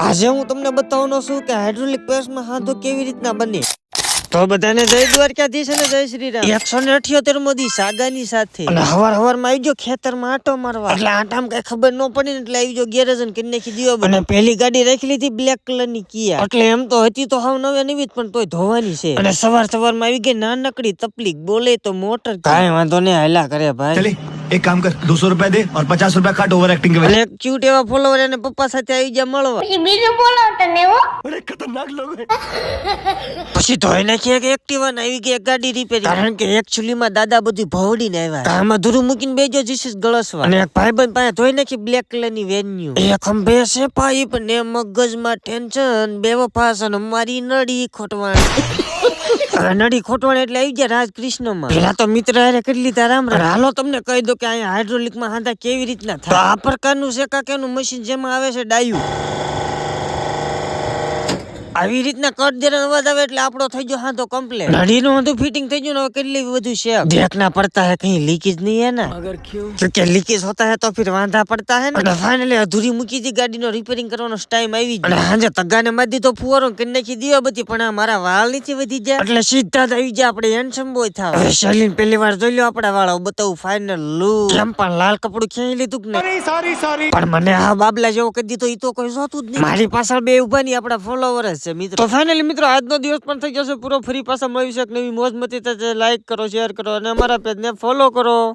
આજે હું તમને બતાવવાનો છું કે હાઇડ્રોલિક પ્રેસમાં હાંધો કેવી રીતના બને। તો બધાને જય દ્વારકાધીશ અને જય શ્રી રામ। 178 મોદી સાગાની સાથે અને હવારમાં આવી ગયો ખેતરમાં આંટો મારવા, એટલે આંટામાં કઈ ખબર ન પડી ને એટલે આવી ગયો ગેરેજ ને કરી નાખી દીધો। અને પહેલી ગાડી રાખી લીધી બ્લેક કલરની કિયા, એટલે એમ તો હતી તો હાવ નવી નવી પણ તોય ધોવાની છે। અને સવારમાં આવી ગઈ નાનકડી તકલીફ, બોલે તો મોટર કાંઈ વાંધો નહીં હાલ્યા કરે ભાઈ। एक काम कर 200 रुपए दे और 50 रुपए काट ओवर एक्टिंग के वजह। एक क्यूट एवा फॉलोवर અને પપ્પા સાથે આવી ગયા મળવા। પછી બીજું બોલો તને હો, बड़े खतरनाक लोग हैं। પછી ધોઈ નાખી કે એક્ટિવા ને આવી ગઈ એક ગાડી રિપેરિંગ, કારણ કે એકચ્યુઅલી માં દાદા બધું ભવડીને આવ્યા, કારમાં ધૂરું મૂકીને બેજો જીસીસ ગળસવા। અને એક ભાઈબંધ પાસે ધોઈ નાખી બ્લેક કલરની વેન્યુ, એ ખંભે છે પાઇપ ને મગજમાં ટેન્શન, બેવફાસ અને મારી નડી ખોટવાણ। નડી ખોટવાણ એટલે આવી ગયા રાજકૃષ્ણ માં। પેલા તો મિત્ર હારે કરી લીધા રામ રામ। હાલો તમને કહી દો કે અહીંયા હાઇડ્રોલિક માં હાંધા કેવી રીતના થાય। આ પ્રકારનું શેકાકેનું મશીન જેમાં આવે છે ડાયું, આવી રીતના કટ દેવાનો અવાજ આવે એટલે આપણો થઈ ગયો હાંધો કમ્પ્લીટ। નડીનું હાંધું ફિટિંગ થઈ ગયું ને હવે કેટલી બધું છે देखना पड़ता है कहीं लीकेज नहीं है ना, अगर क्यों क्योंकि लीकेज होता है तो फिर वांधा पड़ता है ना। फाइनली अधूरी મૂકી દી ગાડીનો રિપેરિંગ કરવાનો ટાઈમ આવી ગયો, અને હાંજે તગાને મારી દીધો ફુવારો કરી નાખી દીવા બધી, પણ આ મારા વાળ નીચે વધી જાય એટલે સીધા જ આવી જાય આપણે હેન્ડસમ બોય થાવ। હવે શૈલીન પહેલી વાર જોઈ લો આપણા વાળો બતાવું ફાઇનલ લુક, કેમ પણ લાલ કપડું ખેંચી લીધું કે નહીં, સોરી પણ મને આ બાબલા જેવો કરી દીધો ઈ તો કોઈ જોતું જ નહીં। મારી પાછળ બે ઉભા ની આપણા ફોલોવર જ છે મિત્રો। તો ફાઇનલી મિત્રો આજનો દિવસ પણ થઈ જશે પૂરો, ફરી પાછા મળીશું એક નવી મોજ મતી, લાઈક કરો, શેર કરો અને અમારા પેજને ફોલો કરો।